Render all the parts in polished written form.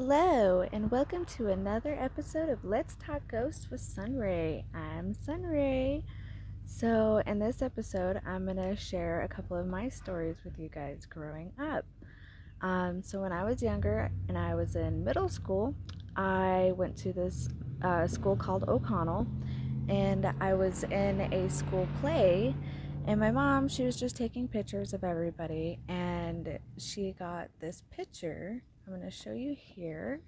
Hello, and welcome to another episode of Let's Talk Ghosts with Sunray. I'm Sunray. So, in this episode, I'm going to share a couple of my stories with you guys growing up. So, when I was younger and I was in middle school, I went to this school called O'Connell, and I was in a school play. And my mom, she was just taking pictures of everybody, and she got this picture. I'm going to show you here.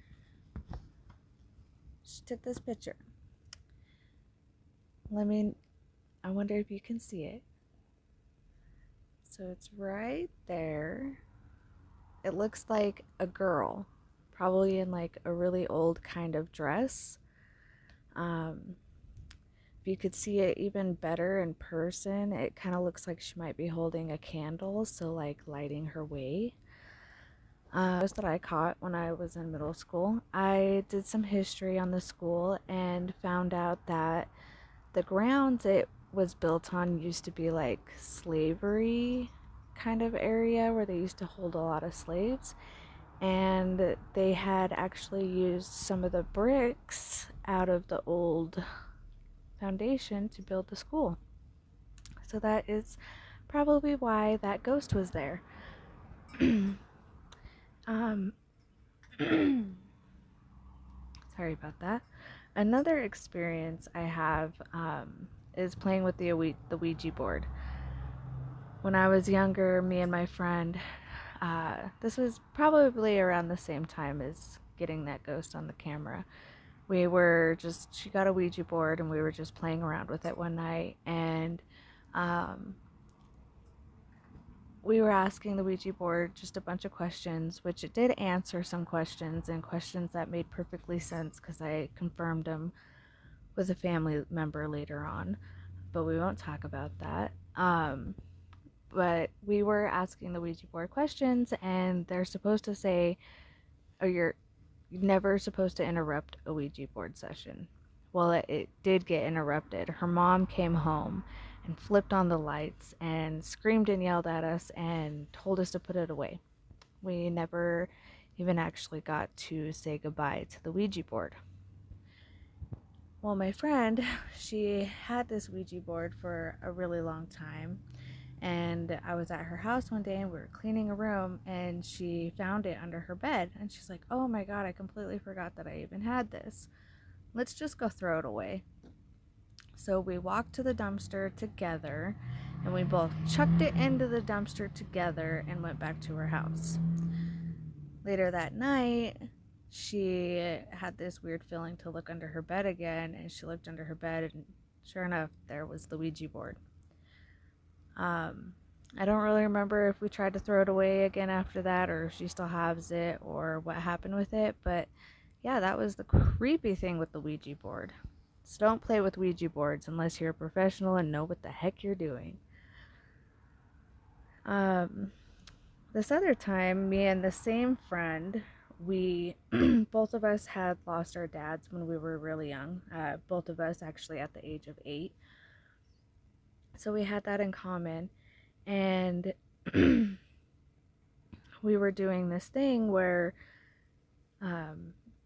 She took this picture. I wonder if you can see it. So it's right there. It looks like a girl, probably in like a really old kind of dress. If you could see it even better in person, it kind of looks like she might be holding a candle, so like lighting her way. That I caught when I was in middle school. I did some history on the school and found out that the grounds it was built on used to be like slavery kind of area where they used to hold a lot of slaves, and they had actually used some of the bricks out of the old foundation to build the school. So that is probably why that ghost was there. um Sorry about that. Another experience I have is playing with the Ouija board. When I was younger, me and my friend, this was probably around the same time as getting that ghost on the camera. She got a Ouija board and we were just playing around with it one night, and we were asking the Ouija board just a bunch of questions, which it did answer some questions, and questions that made perfectly sense because I confirmed them with a family member later on, but we won't talk about that. But we were asking the Ouija board questions, and they're supposed to say, oh, you're never supposed to interrupt a Ouija board session. Well, it did get interrupted. Her mom came home and flipped on the lights and screamed and yelled at us and told us to put it away. We never even actually got to say goodbye to the Ouija board. Well, my friend, she had this Ouija board for a really long time, and I was at her house one day and we were cleaning a room, and she found it under her bed, and she's like, oh my god, I completely forgot that I even had this. Let's just go throw it away. So we walked to the dumpster together, and we both chucked it into the dumpster together and went back to her house. Later that night, she had this weird feeling to look under her bed again, and she looked under her bed, and sure enough, there was the Ouija board. I don't really remember if we tried to throw it away again after that, or if she still has it, or what happened with it, but yeah, that was the creepy thing with the Ouija board. So don't play with Ouija boards unless you're a professional and know what the heck you're doing. This other time, me and the same friend, we both of us had lost our dads when we were really young. Both of us actually at the age of 8. So we had that in common, and we were doing this thing where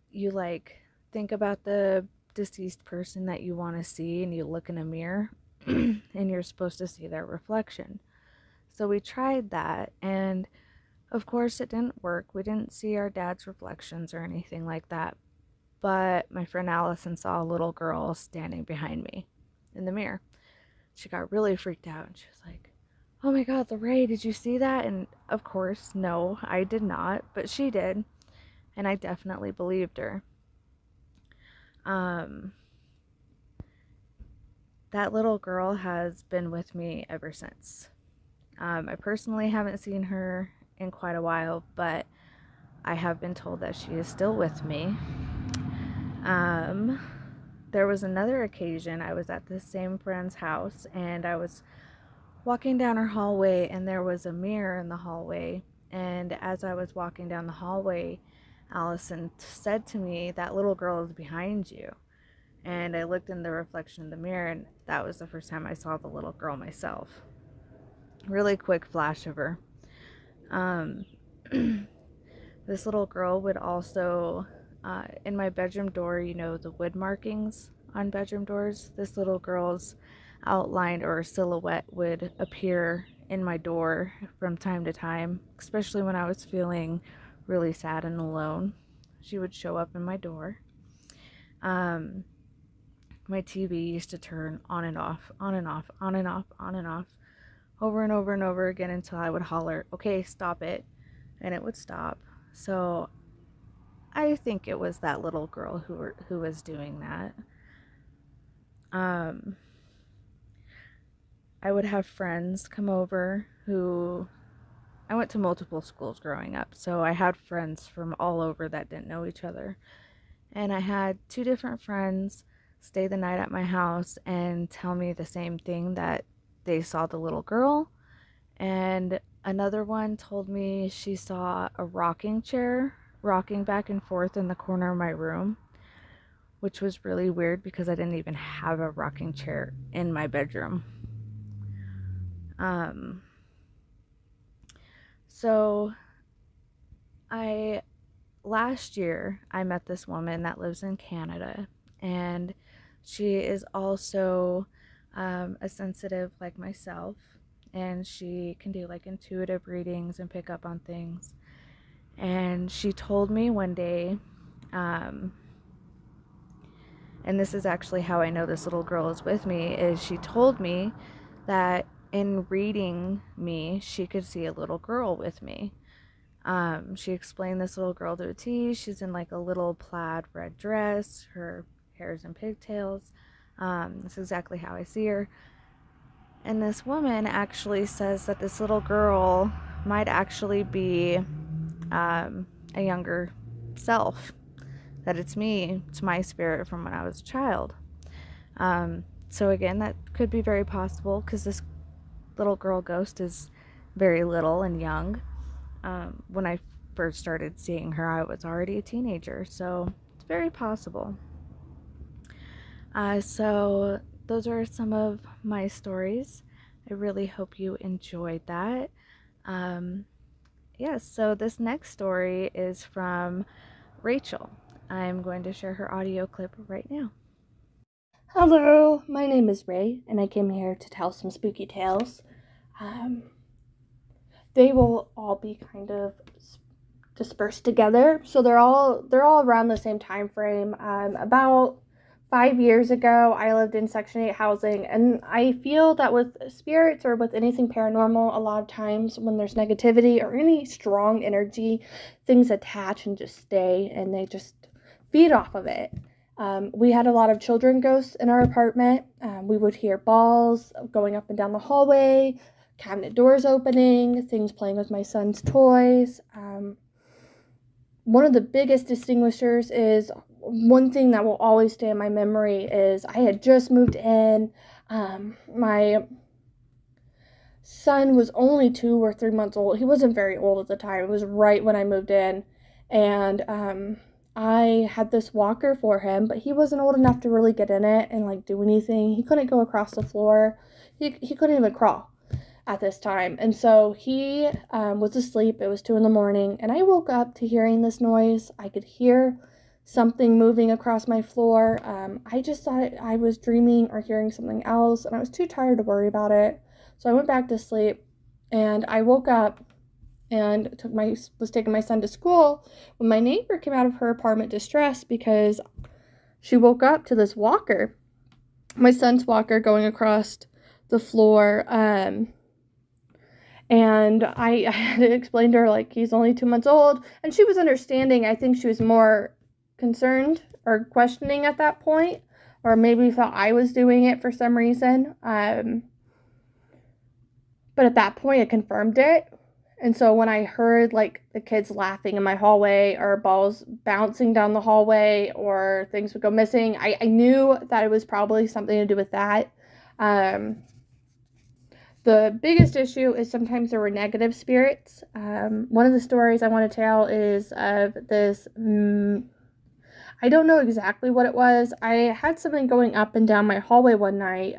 you like think about the deceased person that you want to see, and you look in a mirror and you're supposed to see their reflection. So we tried that, and of course it didn't work. We didn't see our dad's reflections or anything like that, but my friend Allison saw a little girl standing behind me in the mirror. She got really freaked out, and she was like, oh my god, Lorraine, did you see that? And of course, no, I did not, but she did, and I definitely believed her. That little girl has been with me ever since. I personally haven't seen her in quite a while, but I have been told that she is still with me. There was another occasion I was at the same friend's house, and I was walking down her hallway, and there was a mirror in the hallway, and as I was walking down the hallway, Allison said to me, that little girl is behind you. And I looked in the reflection of the mirror, and that was the first time I saw the little girl myself. Really quick flash of her. The this little girl would also, in my bedroom door, you know, the wood markings on bedroom doors, this little girl's outline or silhouette would appear in my door from time to time, especially when I was feeling really sad and alone. She would show up in my door. Um, my TV used to turn on and off, on and off, on and off, on and off, over and over and over again until I would holler, okay, stop it, and it would stop. So I think it was that little girl who was doing that. Um, I would have friends come over who I went to multiple schools growing up, so I had friends from all over that didn't know each other. And I had two different friends stay the night at my house and tell me the same thing, that they saw the little girl. And another one told me she saw a rocking chair rocking back and forth in the corner of my room, which was really weird because I didn't even have a rocking chair in my bedroom. So last year I met this woman that lives in Canada, and she is also a sensitive like myself, and she can do like intuitive readings and pick up on things. And she told me one day, and this is actually how I know this little girl is with me, is she told me that in reading me, she could see a little girl with me. She explained this little girl to a T. She's in like a little plaid red dress. Her hair's in pigtails. That's exactly how I see her. And this woman actually says that this little girl might actually be a younger self. That it's me, it's my spirit from when I was a child. So again, that could be very possible because this little girl ghost is very little and young. When I first started seeing her, I was already a teenager, so it's very possible. So those are some of my stories. I really hope you enjoyed that. Yes, so this next story is from Rachel. I'm going to share her audio clip right now. Hello, my name is Ray, and I came here to tell some spooky tales. They will all be kind of dispersed together, so they're all around the same time frame. About 5 years ago, I lived in Section 8 housing, and I feel that with spirits or with anything paranormal, a lot of times when there's negativity or any strong energy, things attach and just stay, and they just feed off of it. We had a lot of children ghosts in our apartment. We would hear balls going up and down the hallway, cabinet doors opening, things playing with my son's toys. One of the biggest distinguishers is one thing that will always stay in my memory is I had just moved in. My son was only 2 or 3 months old. He wasn't very old at the time. It was right when I moved in. And I had this walker for him, but he wasn't old enough to really get in it and like do anything. He couldn't go across the floor. He couldn't even crawl at this time. And so he was asleep. It was 2 a.m, and I woke up to hearing this noise. I could hear something moving across my floor. I just thought I was dreaming or hearing something else, and I was too tired to worry about it. So I went back to sleep, and I woke up and was taking my son to school when my neighbor came out of her apartment distressed because she woke up to this walker, my son's walker, going across the floor. And I had to explain to her, like, he's only 2 months old. And she was understanding. I think she was more concerned or questioning at that point, or maybe thought I was doing it for some reason. But at that point, it confirmed it. And so when I heard, like, the kids laughing in my hallway or balls bouncing down the hallway or things would go missing, I knew that it was probably something to do with that. The biggest issue is sometimes there were negative spirits. One of the stories I want to tell is of this, I don't know exactly what it was. I had something going up and down my hallway one night.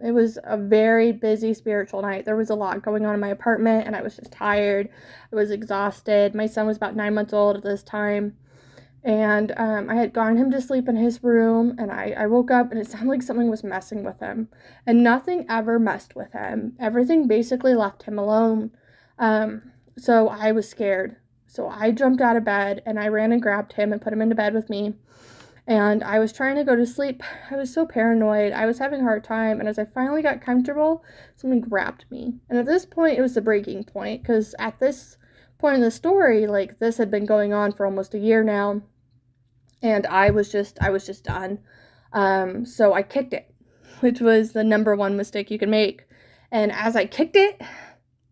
It was a very busy spiritual night. There was a lot going on in my apartment, and I was just tired. I was exhausted. My son was about 9 months old at this time. And I had gotten him to sleep in his room, and I woke up, and it sounded like something was messing with him. And nothing ever messed with him. Everything basically left him alone. So I was scared. So I jumped out of bed, and I ran and grabbed him and put him into bed with me. And I was trying to go to sleep. I was so paranoid. I was having a hard time. And as I finally got comfortable, something grabbed me. And at this point, it was the breaking point, because at this point in the story, like, this had been going on for almost a year now. And I was just done. So I kicked it, which was the number one mistake you can make. And as I kicked it,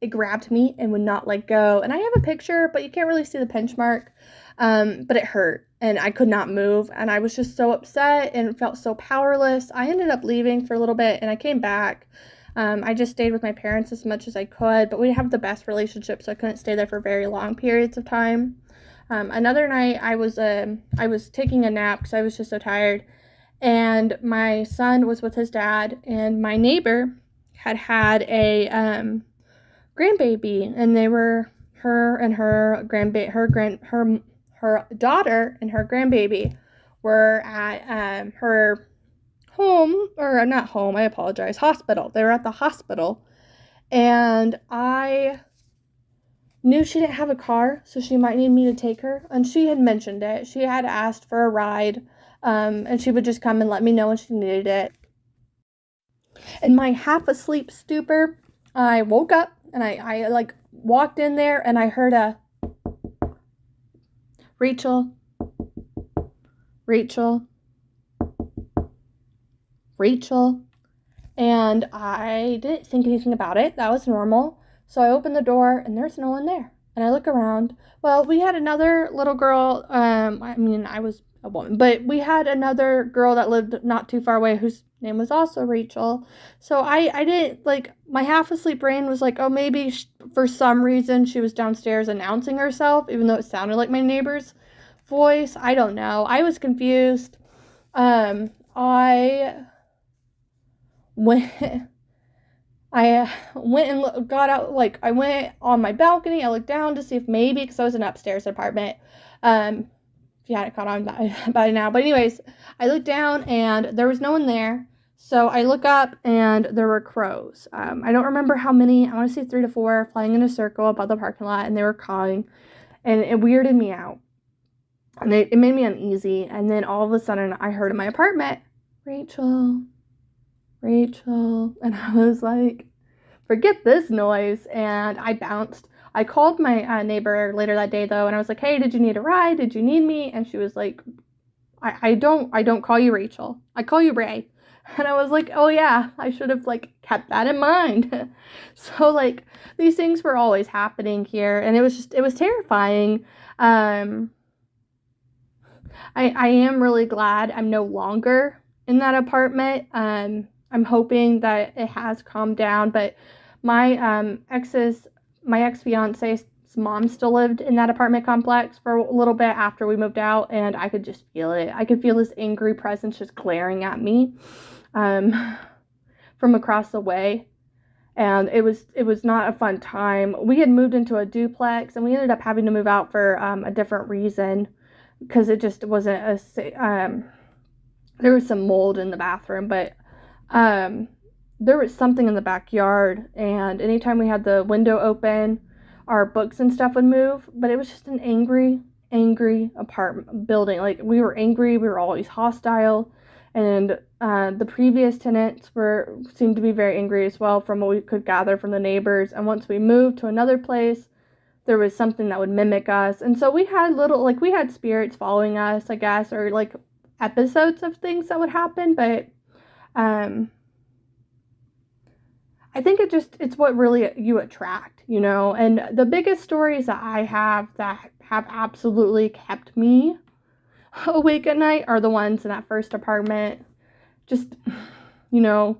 it grabbed me and would not let go. And I have a picture, but you can't really see the pinch mark. But it hurt, and I could not move. And I was just so upset and felt so powerless. I ended up leaving for a little bit, and I came back. I just stayed with my parents as much as I could, but we have the best relationship, so I couldn't stay there for very long periods of time. Another night, I was taking a nap because I was just so tired, and my son was with his dad, and my neighbor had a grandbaby, and they were her daughter and her grandbaby were at her home, or not home, I apologize, hospital. They were at the hospital, and I knew she didn't have a car, so she might need me to take her. And she had mentioned it. She had asked for a ride, and she would just come and let me know when she needed it. In my half asleep stupor, I woke up, and I like walked in there, and I heard a Rachel, Rachel, Rachel. And I didn't think anything about it. That was normal. So I opened the door, and there's no one there. And I look around. Well, we had another little girl. I was a woman, but we had another girl that lived not too far away whose name was also Rachel. So I didn't, like, my half asleep brain was like, oh, maybe for some reason she was downstairs announcing herself, even though it sounded like my neighbor's voice. I don't know. I was confused. I went and got out, like, I went on my balcony. I looked down to see if maybe, because I was in an upstairs apartment, if you hadn't caught on by now. But anyways, I looked down, and there was no one there. So I look up, and there were crows. I don't remember how many. I want to say 3 to 4 flying in a circle above the parking lot, and they were cawing, and it weirded me out. And it made me uneasy. And then all of a sudden, I heard in my apartment, Rachel, Rachel. And I was like, forget this noise. And I bounced. I called my neighbor later that day, though, and I was like, hey, did you need a ride? Did you need me? And she was like, I don't call you Rachel. I call you Ray. And I was like, oh yeah, I should have, like, kept that in mind. So, like, these things were always happening here, and it was terrifying. I am really glad I'm no longer in that apartment. I'm hoping that it has calmed down, but my ex-fiance's mom still lived in that apartment complex for a little bit after we moved out, and I could just feel it. I could feel this angry presence just glaring at me from across the way, and it was not a fun time. We had moved into a duplex, and we ended up having to move out for a different reason, because it just wasn't there was some mold in the bathroom, but there was something in the backyard, and anytime we had the window open, our books and stuff would move. But it was just an angry apartment building. Like, we were angry, we were always hostile, and the previous tenants seemed to be very angry as well, from what we could gather from the neighbors. And once we moved to another place, there was something that would mimic us. And so we had spirits following us, I guess, or like episodes of things that would happen. But I think it's what really you attract, you know. And the biggest stories that I have that have absolutely kept me awake at night are the ones in that first apartment. Just, you know,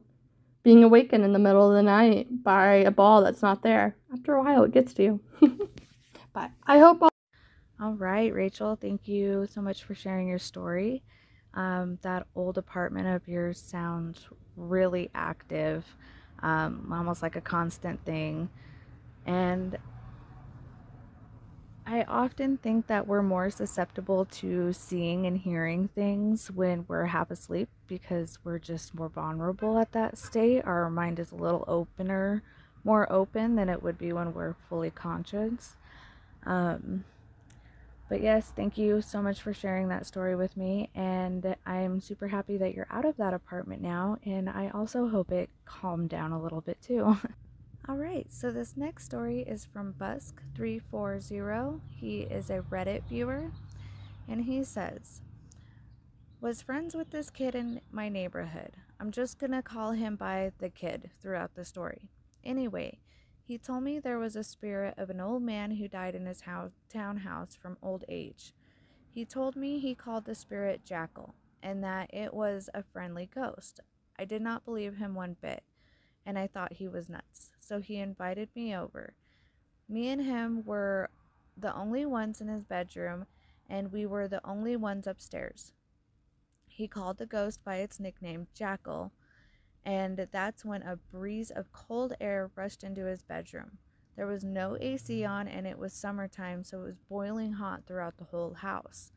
being awakened in the middle of the night by a ball that's not there. After a while, it gets to you. But I hope All right, Rachel, thank you so much for sharing your story. That old apartment of yours sounds really active, almost like a constant thing. And I often think that we're more susceptible to seeing and hearing things when we're half asleep because we're just more vulnerable at that state. Our mind is a little more open than it would be when we're fully conscious. Um, but yes, thank you so much for sharing that story with me. And I'm super happy that you're out of that apartment now. And I also hope it calmed down a little bit too. All right, so this next story is from Busk340. He is a Reddit viewer, and he says, was friends with this kid in my neighborhood. I'm just gonna call him by the kid throughout the story. Anyway, he told me there was a spirit of an old man who died in his townhouse from old age. He told me he called the spirit Jackal, and that it was a friendly ghost. I did not believe him one bit, and I thought he was nuts. So he invited me over. Me and him were the only ones in his bedroom, and we were the only ones upstairs. He called the ghost by its nickname, Jackal, and that's when a breeze of cold air rushed into his bedroom. There was no AC on, and it was summertime, so it was boiling hot throughout the whole house.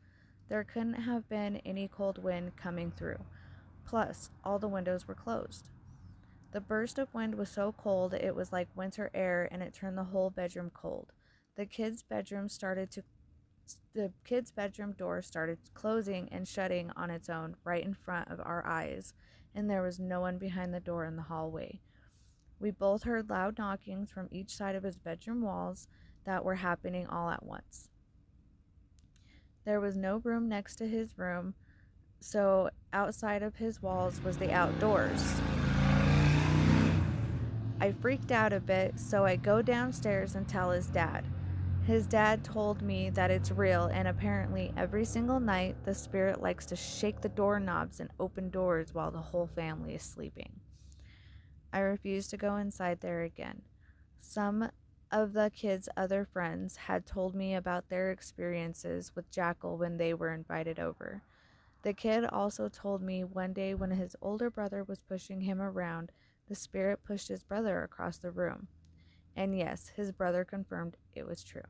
There couldn't have been any cold wind coming through. Plus, all the windows were closed. The burst of wind was so cold it was like winter air, and it turned the whole bedroom cold. The kids' bedroom started to the kid's bedroom door started closing and shutting on its own right in front of our eyes, and there was no one behind the door in the hallway. We both heard loud knockings from each side of his bedroom walls that were happening all at once. There was no room next to his room, so outside of his walls was the outdoors. I freaked out a bit, so I go downstairs and tell his dad. His dad told me that it's real, and apparently every single night the spirit likes to shake the doorknobs and open doors while the whole family is sleeping. I refuse to go inside there again. Some of the kids' other friends had told me about their experiences with Jackal when they were invited over. The kid also told me one day when his older brother was pushing him around, the spirit pushed his brother across the room. And yes, his brother confirmed it was true.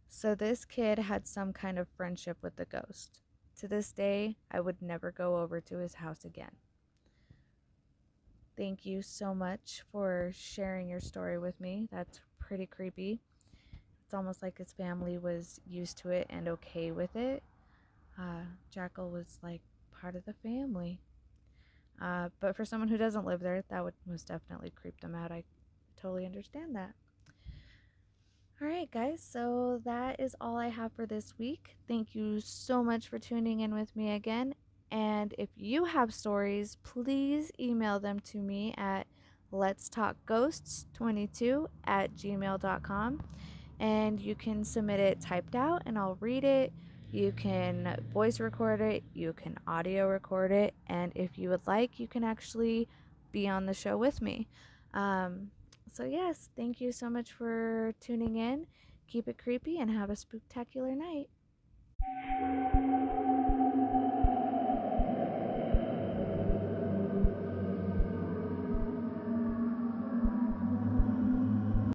So this kid had some kind of friendship with the ghost. To this day, I would never go over to his house again. Thank you so much for sharing your story with me. That's pretty creepy. It's almost like his family was used to it and okay with it. Jackal was like part of the family. But for someone who doesn't live there, that would most definitely creep them out. I totally understand that. All right, guys, so that is all I have for this week. Thank you so much for tuning in with me again. And if you have stories, please email them to me at letstalkghosts22@gmail.com. And you can submit it typed out and I'll read it. You can voice record it, you can audio record it, and if you would like, you can actually be on the show with me. So, yes, thank you so much for tuning in. Keep it creepy and have a spooktacular night.